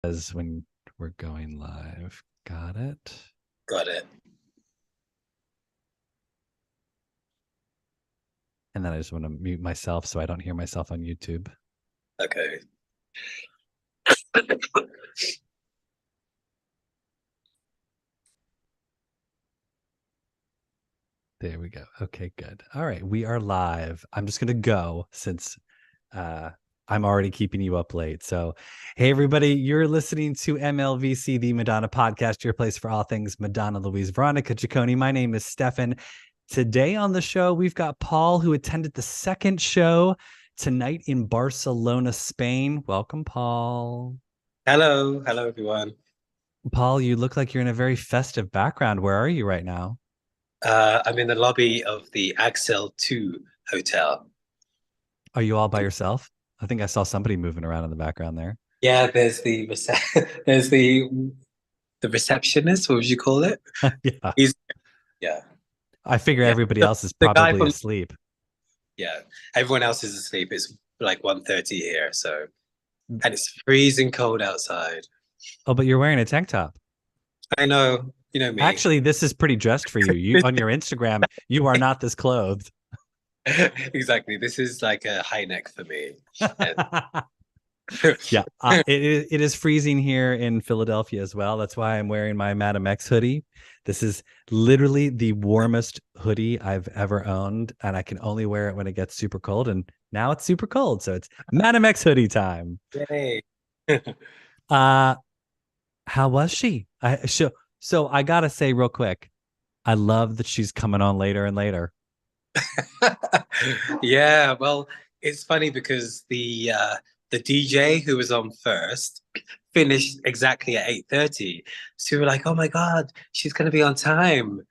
As when we're going live. Got it. Got it. And then I just want to mute myself so I don't hear myself on YouTube. Okay. There we go. Okay, good. All right, we are live. I'm just gonna go since I'm already keeping you up late. So, hey everybody, you're listening to MLVC, the Madonna podcast, your place for all things Madonna, Louise, Veronica, Ciccone. My name is Stefan. Today on the show, we've got Paul, who attended the second show tonight in Barcelona, Spain. Welcome, Paul. Hello. Hello, everyone. Paul, you look like you're in a very festive background. Where are you right now? I'm in the lobby of the Axel 2 hotel. Are you all by yourself? I think I saw somebody moving around in the background there. Yeah, there's there's the receptionist. What would you call it? Yeah. He's yeah, I figure yeah. everybody The, else is the guy probably from asleep. yeah. Everyone else is asleep. It's like 1:30 here, so and it's freezing cold outside. Oh, but you're wearing a tank top. I know, you know me. Actually, this is pretty dressed for you. You on your Instagram, you are not this clothed. Exactly. This is like a high neck for me. And Yeah, it is freezing here in Philadelphia as well. That's why I'm wearing my Madam X hoodie. This is literally the warmest hoodie I've ever owned, and I can only wear it when it gets super cold. And now it's super cold, so it's Madam X hoodie time. Yay. Uh, how was she? So I gotta say real quick, I love that she's coming on later and later. Yeah, well, it's funny because the DJ who was on first finished exactly at 8:30. So we were like, oh my God, she's gonna be on time.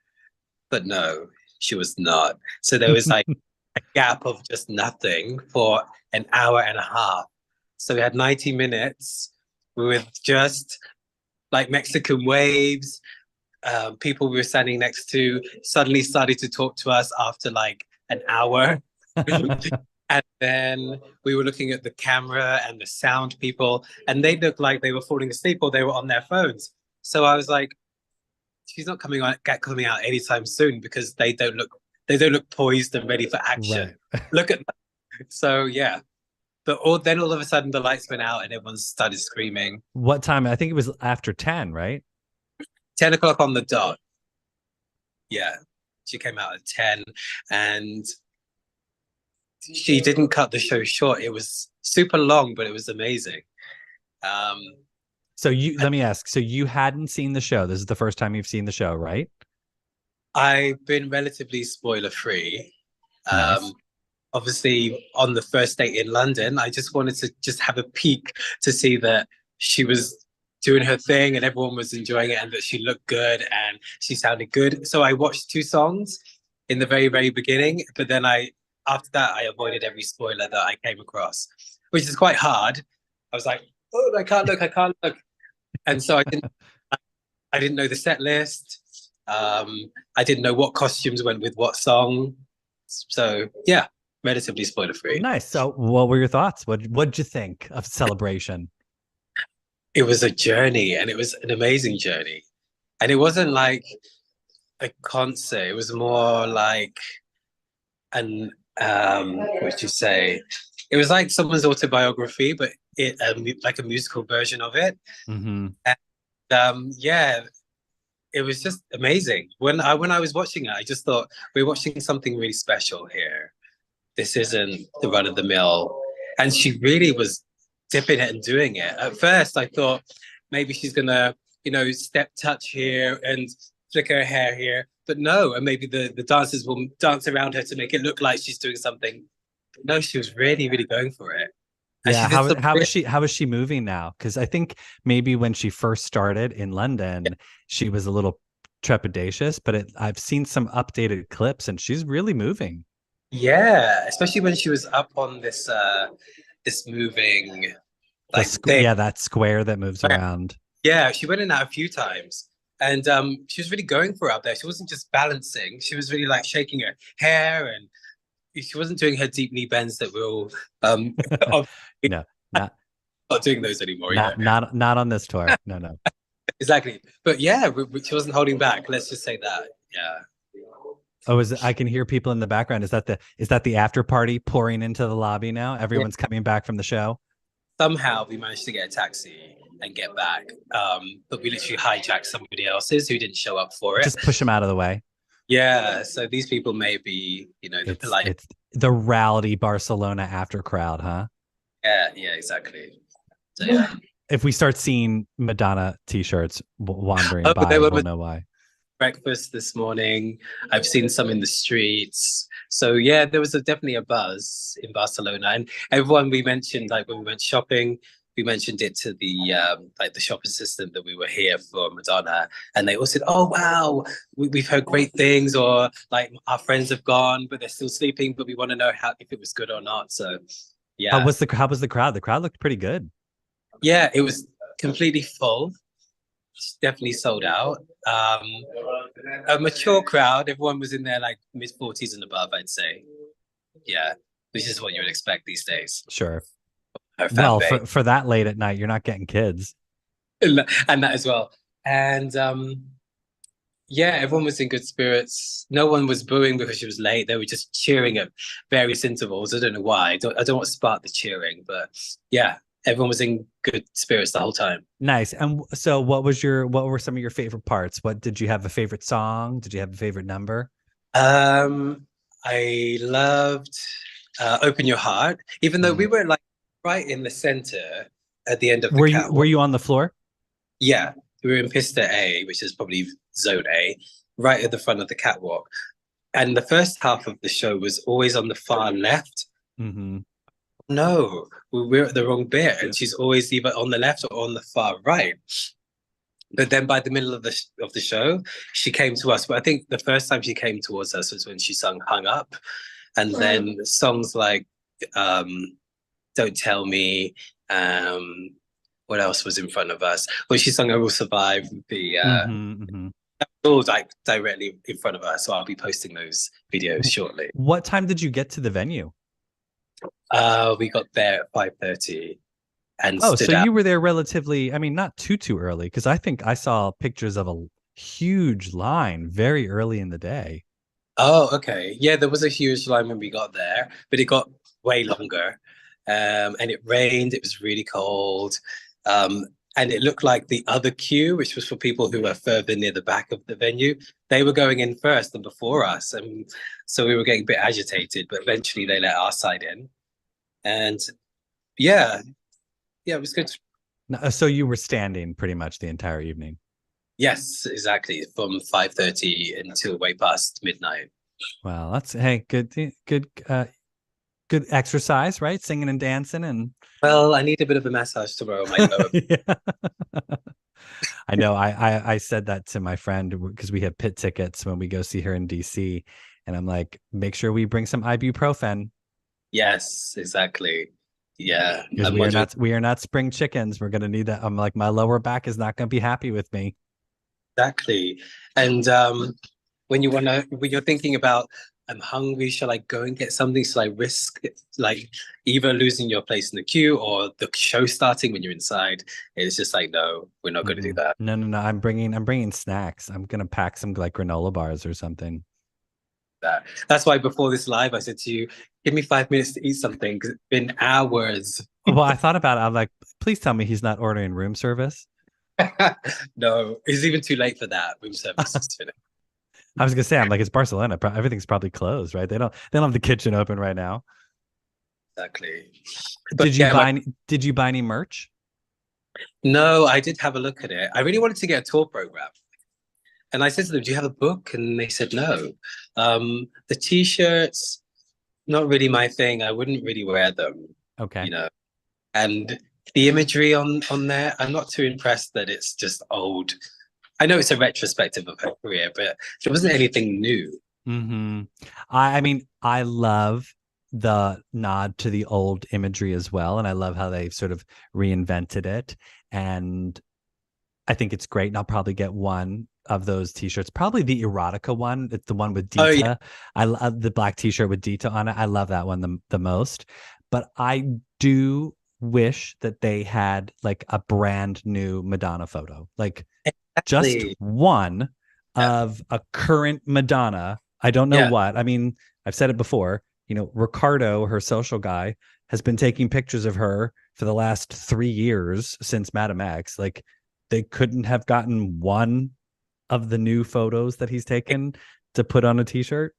But no, she was not. So there was like a gap of just nothing for an hour and a half. So we had 90 minutes with just like Mexican waves. People we were standing next to suddenly started to talk to us after like an hour. And then we were looking at the camera and the sound people, and they looked like they were falling asleep or they were on their phones. So I was like, she's not coming out anytime soon because they don't look poised and ready for Right. action. Look at that. So yeah. But all of a sudden the lights went out and everyone started screaming. What time? I think it was after 10, right? 10 o'clock on the dot. Yeah. She came out at 10 and she didn't cut the show short. It was super long, but it was amazing. Um, So let me ask. So you hadn't seen the show. This is the first time you've seen the show, right? I've been relatively spoiler free. Nice. Um, Obviously, on the first date in London, I just wanted to just have a peek to see that she was doing her thing and everyone was enjoying it and that she looked good and she sounded good. So I watched two songs in the very, very beginning, but then after that, I avoided every spoiler that I came across, which is quite hard. I was like, oh, I can't look. And so I didn't know the set list. I didn't know what costumes went with what song. So yeah, relatively spoiler free. Nice. So what were your thoughts? What'd you think of Celebration? It was a journey and it was an amazing journey. And it wasn't like a concert, it was more like an what would you say? It was like someone's autobiography, but like a musical version of it. Mm-hmm. And yeah, it was just amazing. When I was watching it, I just thought we're watching something really special here. This isn't the run of the mill. And she really was dipping it and doing it. At first, I thought maybe she's gonna, step touch here and flick her hair here. But no, and maybe the dancers will dance around her to make it look like she's doing something. But no, she was really, really going for it. And Yeah. she did How some how is she how is she moving now? Because I think maybe when she first started in London, she was a little trepidatious, but I've seen some updated clips and she's really moving. yeah, especially when she was up on this moving like thing. Yeah, that square that moves around. Yeah, she went in that a few times. And she was really going for it out there. She wasn't just balancing. She was really like shaking her hair and she wasn't doing her deep knee bends that we all No, not. Not doing those anymore either. Not on this tour. No, no. Exactly. But yeah, she wasn't holding back. Let's just say that. Yeah. Oh, I can hear people in the background. Is that the after party pouring into the lobby now? Yeah. Everyone's coming back from the show. Somehow we managed to get a taxi and get back. But we literally hijacked somebody else's who didn't show up for it. Just push them out of the way. Yeah. So these people may be, the polite. It's the rowdy Barcelona after crowd, huh? Yeah, exactly. So yeah. If we start seeing Madonna t-shirts wandering by, we'll know why. Breakfast this morning. I've seen some in the streets. So yeah, there was definitely a buzz in Barcelona, and everyone we mentioned, like when we went shopping, we mentioned it to the the shop assistant that we were here for Madonna, and they all said, "Oh wow, we've heard great things," or like our friends have gone, but they're still sleeping, but we want to know if it was good or not. So yeah, how was the crowd? The crowd looked pretty good. Yeah, it was completely full. It's definitely sold out. A mature crowd. Everyone was in their like mid-40s and above, I'd say. Yeah, which is what you would expect these days. Sure. Well, for that late at night, you're not getting kids. And that as well. And yeah, everyone was in good spirits. No one was booing because she was late. They were just cheering at various intervals. I don't know why. I don't want to spark the cheering, but yeah, everyone was in good spirits the whole time. Nice. And so what were some of your favorite parts? What did you have a favorite song? Did you have a favorite number? I loved Open Your Heart, even though we were like right in the center at the end of the catwalk. Were you on the floor? Yeah, we were in Pista A, which is probably Zone A, right at the front of the catwalk. And the first half of the show was always on the far left. Mm-hmm. No, we're at the wrong bit, and she's always either on the left or on the far right. But then by the middle of the show, she came to us. But I think the first time she came towards us was when she sung "Hung Up," and then songs like "Don't Tell Me." What else was in front of us? When she sung "I Will Survive," all like directly in front of us. So I'll be posting those videos shortly. What time did you get to the venue? We got there at 5:30. And so you were there relatively, I mean, not too early, because I think I saw pictures of a huge line very early in the day. Oh, okay. Yeah, there was a huge line when we got there, but it got way longer. And it rained, it was really cold. And it looked like the other queue, which was for people who were further near the back of the venue, they were going in first and before us. And so we were getting a bit agitated, but eventually they let our side in. And yeah, it was good. So you were standing pretty much the entire evening? Yes, exactly. From 5:30 until way past midnight. Well, that's good exercise, right? Singing and dancing. And well, I need a bit of a massage tomorrow. Yeah. I know. I said that to my friend because we have pit tickets when we go see her in DC, and I'm like, make sure we bring some ibuprofen. Yes, exactly. Yeah, because we are not spring chickens. We're gonna need that. I'm like, my lower back is not gonna be happy with me. Exactly. And when you're thinking about, I'm hungry, shall I go and get something? Shall I risk like either losing your place in the queue or the show starting when you're inside? It's just like, no, we're not going to do that. No. I'm bringing snacks. I'm gonna pack some like granola bars or something. That's why before this live, I said to you, give me 5 minutes to eat something because it's been hours. Well, I thought about it. I'm like, please tell me he's not ordering room service. No, it's even too late for that. Room service is finished. I was gonna say, I'm like, it's Barcelona. Everything's probably closed, right? They don't have the kitchen open right now. Exactly. Did you buy any merch? No, I did have a look at it. I really wanted to get a tour program. And I said to them, do you have a book? And they said no. The t-shirts, not really my thing. I wouldn't really wear them. Okay. And the imagery on there, I'm not too impressed that it's just old. I know it's a retrospective of her career, but there wasn't anything new. Mm-hmm. I mean, I love the nod to the old imagery as well. And I love how they've sort of reinvented it. And I think it's great. And I'll probably get one of those t-shirts, probably the erotica one. It's the one with Dita. Oh, yeah. I love the black t-shirt with Dita on it. I love that one the most. But I do wish that they had like a brand new Madonna photo, like just Exactly. one Yeah. of a current Madonna. I don't know Yeah. what. I mean, I've said it before, Ricardo, her social guy, has been taking pictures of her for the last 3 years since Madame X. Like, they couldn't have gotten one of the new photos that he's taken to put on a t-shirt.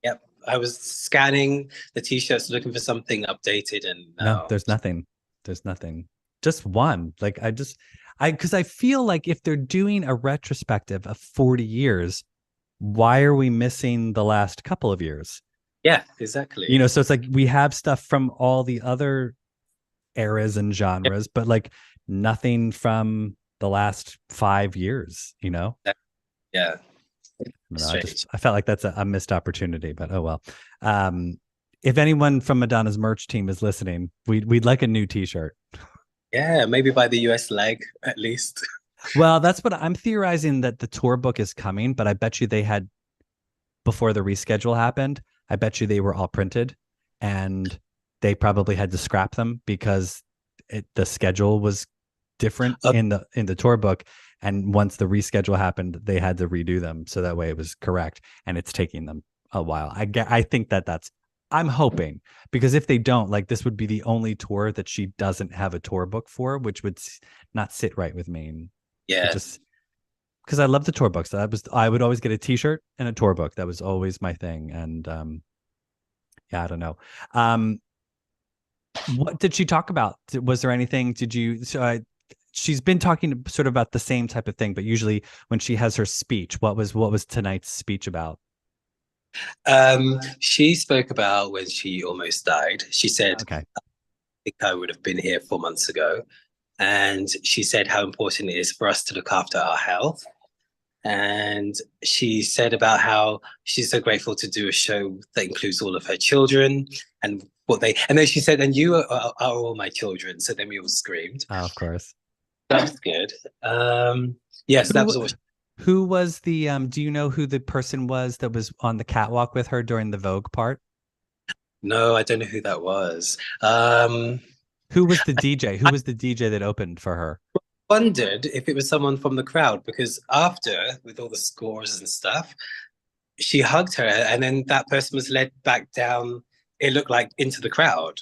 Yep. I was scanning the t-shirts looking for something updated and No, no. there's nothing. There's nothing. Just one. Like, because I feel like if they're doing a retrospective of 40 years, why are we missing the last couple of years? Yeah, exactly. So it's like we have stuff from all the other eras and Yep. genres, but like nothing from the last 5 years. Yeah. I don't know. Strange. I felt like that's a missed opportunity, but oh well. Um, if anyone from Madonna's merch team is listening, we'd like a new t-shirt. Yeah, maybe by the US leg at least. Well, that's what I'm theorizing, that the tour book is coming, but I bet you they had, before the reschedule happened, I bet you they were all printed and they probably had to scrap them because the schedule was different Oh, in the tour book. And once the reschedule happened, they had to redo them so that way it was correct. And it's taking them a while. I think I'm hoping, because if they don't, like, this would be the only tour that she doesn't have a tour book for, which would not sit right with me. And it yeah. just, because I love the tour books. I would always get a T-shirt and a tour book. That was always my thing. And yeah, I don't know. Um, what did she talk about? Was there anything? Did you? She's been talking sort of about the same type of thing, but usually when she has her speech, what was tonight's speech about? She spoke about when she almost died. She said, Okay. I think I would have been here 4 months ago. And she said how important it is for us to look after our health. And she said about how she's so grateful to do a show that includes all of her children and and then she said, and you are all my children. So then we all screamed. Oh, of course. That was good. Yes, that Who was all. who was the do you know who the person was that was on the catwalk with her during the Vogue part? No, I don't know who that was. Who was the DJ? Who was the DJ that opened for her? Wondered if it was someone from the crowd because after, with all the scores and stuff, she hugged her and then that person was led back down, it looked like into the crowd.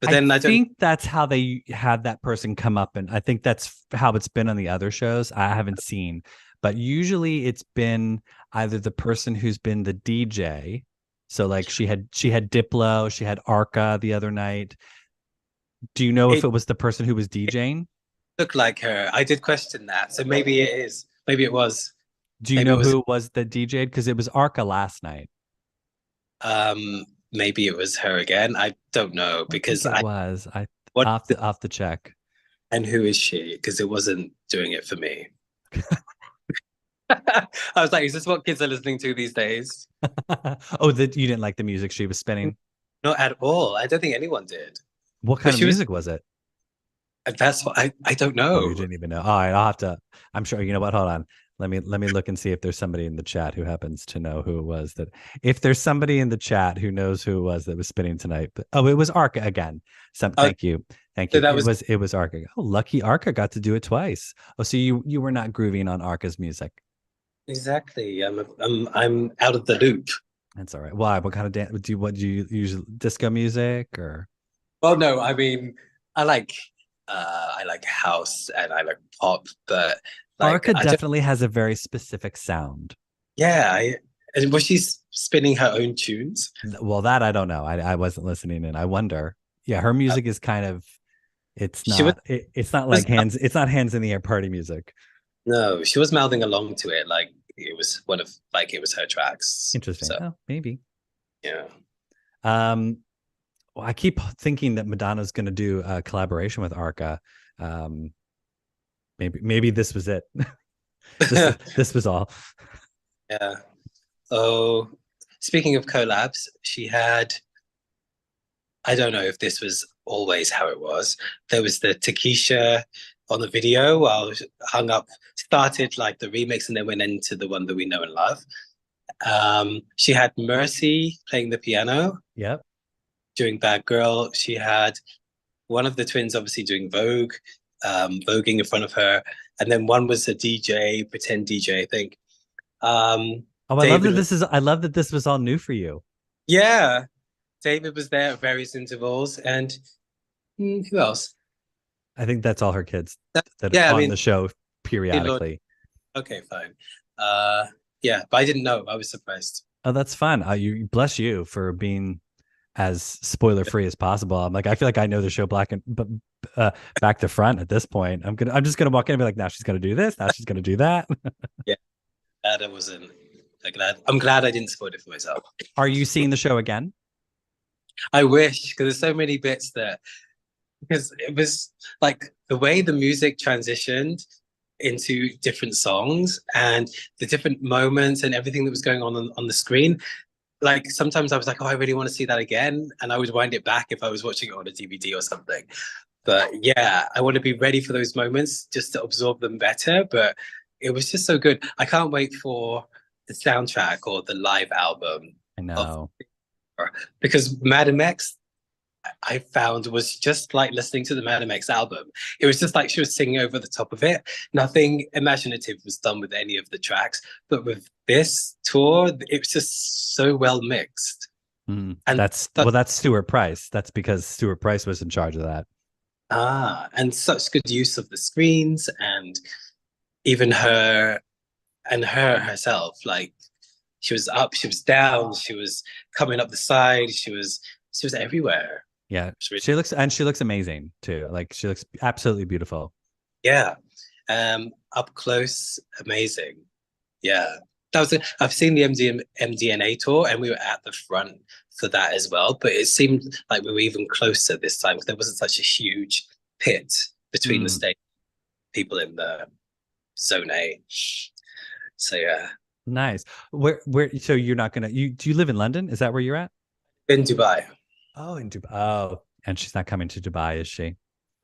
But I then I don't think that's how they had that person come up, and I think that's how it's been on the other shows. I haven't seen, but usually it's been either the person who's been the DJ. So like she had Diplo, she had Arca the other night. Do you know if it it was the person who was DJing? looked like her. I did question that. So maybe it is. Maybe it was. Do you Maybe it know was who was the DJ? Because it was Arca last night. maybe it was her again. I don't know I think because it I was. I what off the check. and who is she? Because it wasn't doing it for me. I was like, is this what kids are listening to these days? Oh, that you didn't like the music she was spinning? Not at all. I don't think anyone did. What kind But of she was, music was it? that's what I don't Oh, you know. didn't even know. All right, I'll have to. I'm sure. You know what? Hold on. Let me look and see if there's somebody in the chat who happens to know who it was that. If there's somebody in the chat who knows who it was that was spinning tonight. Oh, it was Arca again. Oh, Thank you, thank so you. that It was was it was Arca. Oh, lucky Arca got to do it twice. Oh, so you were not grooving on Arca's music. exactly. I'm out of the loop. That's all right. Why? What kind of dance? What do you use? Disco music or? Well, no, I mean, I like I like house and I like pop, but like Arca I don't. definitely has a very specific sound. Yeah, and was she spinning her own tunes? Well, that I don't know. I wasn't listening, and I wonder. Yeah, her Uh, music is kind of. It's she was, not. It's not was like hands. It's not hands in the air party music. no, she was mouthing along to it like it was one of like it was her tracks. Interesting. So Oh, maybe. yeah. Um, well, I keep thinking that Madonna's going to do a collaboration with Arca. Um, maybe this was it. This was all. Yeah. Oh, speaking of collabs, she had, I don't know if this was always how it was. There was the Takesha on the video while hung up, started like the remix and then went into the one that we know and love. She had Mercy playing the piano Yep. during Bad Girl. She had one of the twins obviously doing Vogue, voguing in front of her, and then one was a DJ, pretend DJ, I think. Oh, David was, I love that this was all new for you. yeah, David was there at various intervals, and who else? I think that's all her kids that are Yeah, I on mean, the show Lord, periodically. okay, fine. Uh, yeah, but I didn't know. I was surprised. Oh, that's fun. You bless you for being as spoiler free as possible. I'm like, I feel like I know the show uh, back to front at this point. I'm just gonna walk in and be like, now she's gonna do this, now she's gonna do that. Yeah, glad I wasn't. I'm glad I didn't spoil it for myself. Are you seeing the show again? I wish, because there's so many bits that because it was like the way the music transitioned into different songs and the different moments and everything that was going on the screen. Like sometimes I was like, oh, I really want to see that again, and I would wind it back if I was watching it on a DVD or something. But yeah, I want to be ready for those moments just to absorb them better. But it was just so good. I can't wait for the soundtrack or the live album I of know. because Madam X I found was just like listening to the Madam X album. It was just like she was singing over the top of it. Nothing imaginative was done with any of the tracks, but with this tour, it was just so well mixed. And That's Stuart Price. That's because Stuart Price was in charge of that. and such good use of the screens and even her herself. Like she was up, she was down, she was coming up the side, she was everywhere. Yeah, Really, she looks amazing too. Like she looks absolutely beautiful. yeah. Up close, amazing. Yeah. That was it. I've seen the MDNA tour and we were at the front for that as well. But it seemed like we were even closer this time because there wasn't such a huge pit between the Mm, stage people in the zone A. So yeah. nice. So you're not gonna do you live in London? Is that where you're at? In Dubai. Oh, in Dubai. Oh, and she's not coming to Dubai, is she?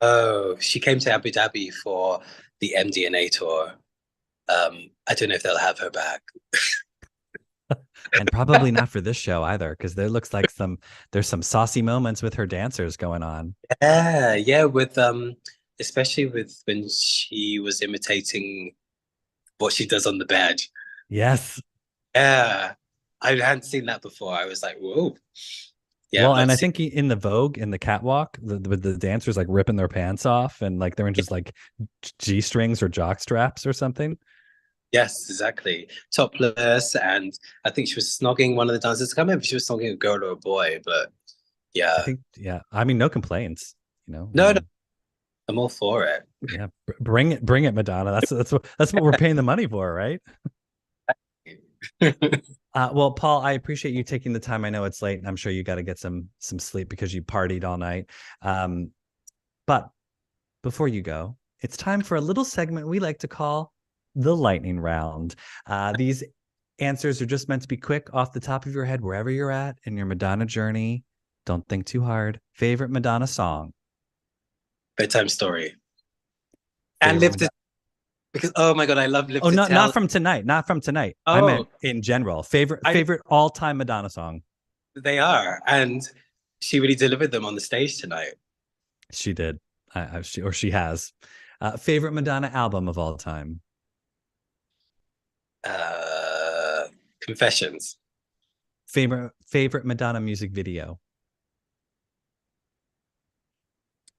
Oh, she came to Abu Dhabi for the MDNA tour. I don't know if they'll have her back. And probably not for this show either, because there looks like there's some saucy moments with her dancers going on. Yeah, yeah, with especially with when she was imitating what she does on the bed. Yes. Yeah, I hadn't seen that before. I was like, whoa. Yeah, Well, but and I think in the Vogue, in the catwalk, with the dancers like ripping their pants off and like they're in just like G strings or jock straps or something. yes, exactly. Topless, and I think she was snogging one of the dancers. I can't remember if she was snogging a girl or a boy, but I yeah. think, yeah. I mean, no complaints. You know, I No, no, mean, I'm all for it. yeah, bring it, Madonna. That's what we're paying the money for, right? Well, Paul, I appreciate you taking the time. I know it's late, and I'm sure you got to get some sleep because you partied all night. Um, but before you go, it's time for a little segment we like to call the lightning round. These answers are just meant to be quick off the top of your head, wherever you're at in your Madonna journey. Don't think too hard. Favorite Madonna song? Bedtime story. And Favorite Live to Madonna. because oh my God, I love Live Oh, to not Tell. from tonight. Not from tonight. I Oh, meant in general. Favorite I favorite all time Madonna song. they are. And she really delivered them on the stage tonight. She did. She has. Favorite Madonna album of all time. Uh Confessions. Favorite Madonna music video.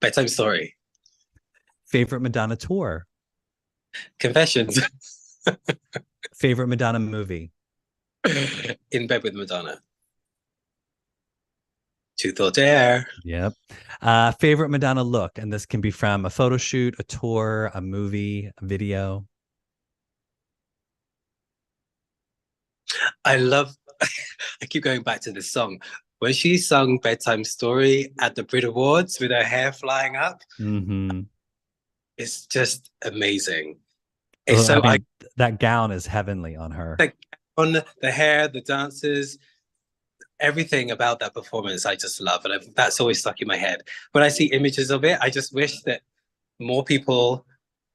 Bedtime story. Favorite Madonna tour. Confessions. Favorite Madonna movie. In Bed with Madonna. Truth or Dare. Yep. Favorite Madonna look, and this can be from a photo shoot, a tour, a movie, a video. I love I keep going back to this song. When she sung Bedtime Story at the Brit Awards with her hair flying up, Mm-hmm. it's just amazing. It's Oh, I so I mean, that gown is heavenly on her. like on the hair, the dances, everything about that performance I just love, and that's always stuck in my head. When I see images of it, I just wish that more people.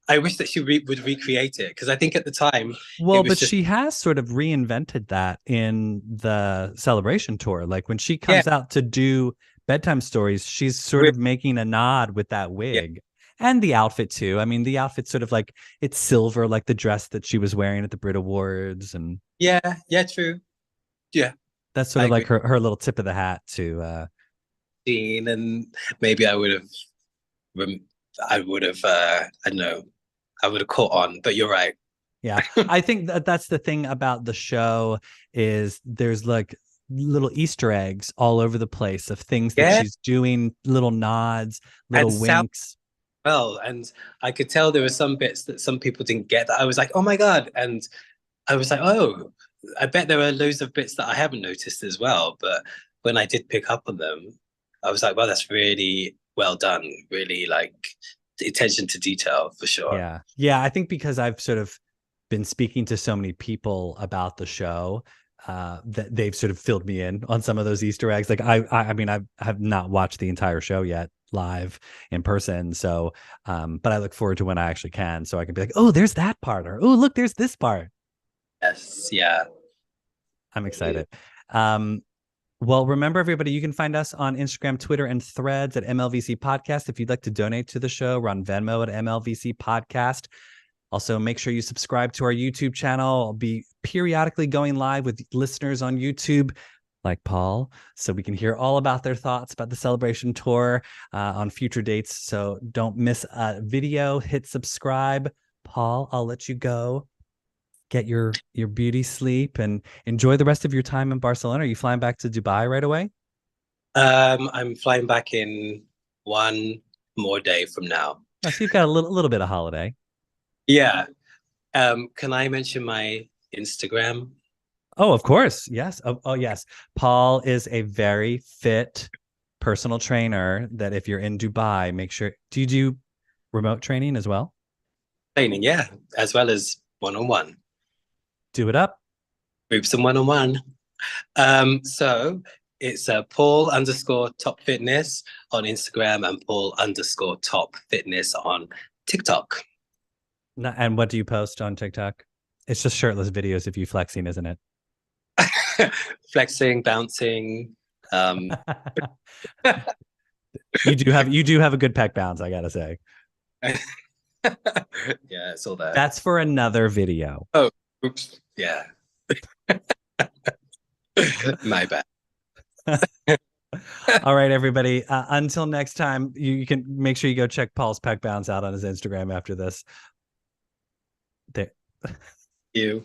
I wish that she would recreate it because I think at the time it Well, was but just she has sort of reinvented that in the celebration tour. Like when she yeah, comes out to do bedtime stories, she's sort Re- of making a nod with that Yeah, wig and the outfit too. I mean, the outfit's sort of like it's silver, like the dress that she was wearing at the Brit Awards, and yeah, yeah, true. Yeah, that's sort I of like agree. her little tip of the hat to Scene, and maybe rem- I would have, I don't know, I would have caught on. But you're right. yeah. I think that that's the thing about the show is there's like little Easter eggs all over the place of things that Yeah, she's doing, little nods, and little South winks. well, and I could tell there were some bits that some people didn't get. That I was like, oh my god, and I was like, oh, I bet there are loads of bits that I haven't noticed as well. But when I did pick up on them, I was like, well, that's really well done. Really like attention to detail for sure. Yeah. Yeah. I think because I've sort of been speaking to so many people about the show, that they've sort of filled me in on some of those Easter eggs. Like I mean, I have not watched the entire show yet live in person. So, but I look forward to when I actually can, so I can be like, oh, there's that part, or oh, look, there's this part. Yes, yeah. I'm excited. Um, Well, remember, everybody, you can find us on Instagram, Twitter, and Threads at MLVC Podcast. If you'd like to donate to the show, we're on Venmo at MLVC Podcast. Also, make sure you subscribe to our YouTube channel. I'll be periodically going live with listeners on YouTube, like Paul, so we can hear all about their thoughts about the Celebration tour on future dates. So don't miss a video. Hit subscribe. Paul, I'll let you go. Get your beauty sleep and enjoy the rest of your time in Barcelona. Are you flying back to Dubai right away? I'm flying back in one more day from now. Oh, so you've got a little bit of holiday. Yeah. Can I mention my Instagram? Oh, of course. Yes. Oh, yes. Paul is a very fit personal trainer that if you're in Dubai, make sure. Do you do remote training as well? Training, yeah, as well as one-on-one. Do it up. Groups and one-on-one. So it's Paul underscore top fitness on Instagram and Paul underscore top fitness on TikTok. And what do you post on TikTok? It's just shirtless videos of you flexing, isn't it? Flexing, bouncing. You do have a good pec bounce, I gotta say. Yeah, it's all there. That's for another video. Oh, oops. Yeah. My bad. All right, everybody. Until next time, you can make sure you go check Paul's pec bounce out on his Instagram after this. There. You.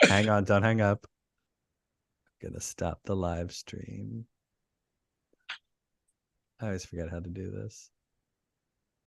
Hang on, don't hang up. I'm gonna stop the live stream. I always forget how to do this.